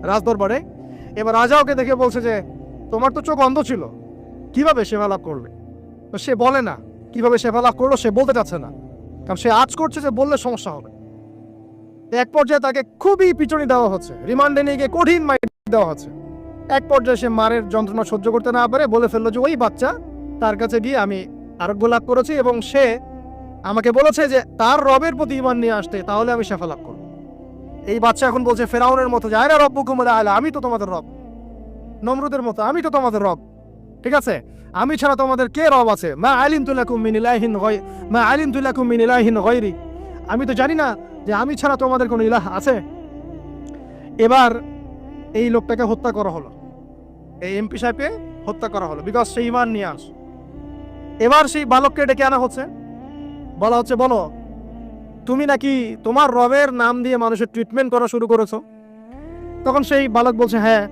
রাজদরবারে। এবার রাজা ওকে দেখে বলছে যে তোমার তো চোখ অন্ধ ছিল, কিভাবে সেবা লাভ করলে? তো সে বলে না কিভাবে সেবা লাভ করলো, সে বলতে চাচ্ছে না, কারণ সে আজ করছে যে বললে সমস্যা হবে। এক পর্যায়ে তাকে খুবই পিটুনি দেওয়া হচ্ছে, রিমান্ডে নিয়ে গিয়ে কঠিন মাইর দেওয়া হচ্ছে। এক পর্যায়ে সে মারের যন্ত্রণা সহ্য করতে না পারে বলে ফেললো যে ওই বাচ্চা, তার কাছে গিয়ে আমি আরোগ্য লাভ করেছি এবং সে আমাকে বলেছে যে তার রবের প্রতি ঈমান নিয়ে আসতে, তাহলে আমি শেফা লাভ করব। এই বাচ্চা এখন বলছে ফেরাউনের মতো, যায় না রব্বুকুম আলা, আমি তো তোমাদের রব। নমরুদের মতো, আমি তো তোমাদের রব। ঠিক আছে, আমি ছাড়া তোমাদের কে রব আছে? মা আলিমতু লাকুম মিন ইলাহিন গায়রি, মা আলিমতু লাকুম মিন ইলাহিন গায়রি, আমি তো জানি না যে আমি ছাড়া তোমাদের কোনো ইলাহ আছে। এবার এই লোকটাকে হত্যা করা হলো, এই এমপি সাহেবকে হত্যা করা হলো, বিকজ সে ঈমান নিয়ে আস। এবার সেই বালককে ডেকে আনা হচ্ছে, বলা হচ্ছে বলো তুমি নাকি তোমার রবের নাম দিয়ে মানুষের ট্রিটমেন্ট করা শুরু করেছো? তখন সেই বালক বলছে হ্যাঁ,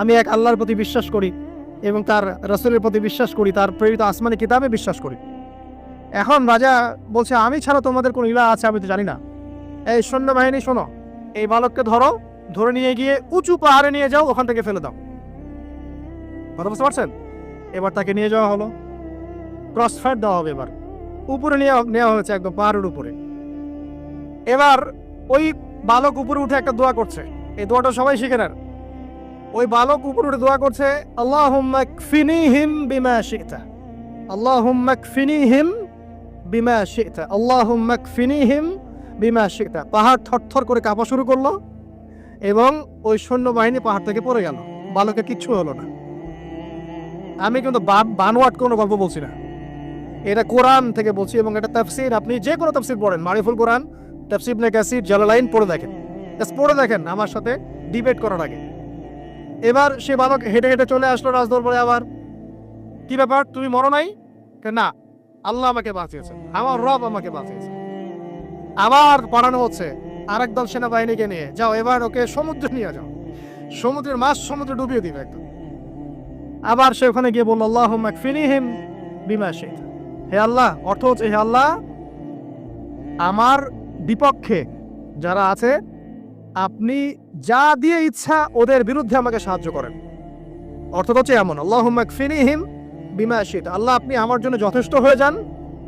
আমি এক আল্লাহর প্রতি বিশ্বাস করি এবং তার রাসূলের প্রতি বিশ্বাস করি, তার প্রেরিত আসমানি কিতাবে বিশ্বাস করি। এখন রাজা বলছে আমি ছাড়া তোমাদের কোন ইলাহ আছে আমি তো জানি না। এই সৈন্যবাহিনী শোনো, এই বালককে ধরো, ধরে নিয়ে গিয়ে উঁচু পাহাড়ে নিয়ে যাও, ওখান থেকে ফেলে দাও। কথা বুঝতে পারছেন? এবার তাকে নিয়ে যাওয়া হলো, ক্রস ফায়ার দেওয়া হবে, এবার উপরে নেওয়া হয়েছে, একদম পাহাড়ের উপরে। এবার ওই বালক উপরে উঠে একটা দোয়া করছে, এই দোয়াটা সবাই শিখে নেন। ওই বালক উপরে উঠে দোয়া করছে আল্লাহুম্মা কফিনিহিম বিমা শি'তা, আল্লাহুম্মা কফিনিহিম বিমা শি'তা, আল্লাহুম্মা কফিনিহিম বিমা শি'তা। পাহাড় থরথর করে কাঁপা শুরু করলো এবং ওই সৈন্যবাহিনী পাহাড় থেকে পড়ে গেল, বালকের কিচ্ছু হলো না। আমি কিন্তু বানোয়াট কোনো গল্প বলছি না, এটা কোরআন থেকে বলছি এবং এটা তাফসীর। আপনি যে কোনো তাফসীর পড়েন, মারিফুল কোরআন, তাফসীর ইবনে কাসির, জালালাইন পড়ে দেখেন, জাস্ট পড়ে দেখেন আমার সাথে ডিবেট করার আগে। এবার সে বালক হেঁটে হেঁটে চলে আসলো রাজদরবারে। আবার কি ব্যাপার, তুমি মরো নাই? না, আল্লাহ আমাকে বাঁচিয়েছেন, আমার রব আমাকে বাঁচিয়েছে। আবার পাঠানো হচ্ছে আরেক দল সেনাবাহিনীকে নিয়ে, যাও এবার ওকে সমুদ্রে নিয়ে যাও, সমুদ্রের মাছ সমুদ্রে ডুবিয়ে দিবে একদম। আবার সে ওখানে গিয়ে বলল আল্লাহুম্মা কফিনিহিম বিমা শি'তা, হে আল্লাহ, অর্থ হচ্ছে হে আল্লাহ, আমার বিপক্ষে যারা আছে আপনি যা দিয়ে ইচ্ছা ওদের বিরুদ্ধে আমাকে সাহায্য করেন। অর্থ হচ্ছে এমন, আল্লাহুম্মা কফিনিহিম বিমা শি'তা, আল্লাহ আপনি আমার জন্য যথেষ্ট হয়ে যান,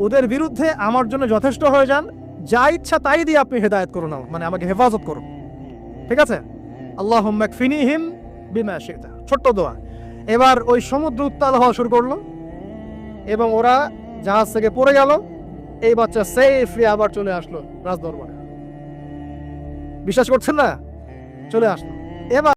ওদের বিরুদ্ধে আমার জন্য যথেষ্ট হয়ে যান, যা ইচ্ছা তাই দিয়ে আপনি হেদায়েত করুন, মানে আমাকে হেফাজত করুন। ঠিক আছে, আল্লাহুম্মা কফিনিহিম বিমা শি'তা, ছোট্ট দোয়া। এবার ওই সমুদ্র উত্তাল হওয়া শুরু করলো এবং ওরা জাহাজ থেকে পড়ে গেল। এই বাচ্চা সেফলি আবার চলে আসলো রাজদরবারে। বিশ্বাস করছেন না? চলে আসলো। এবার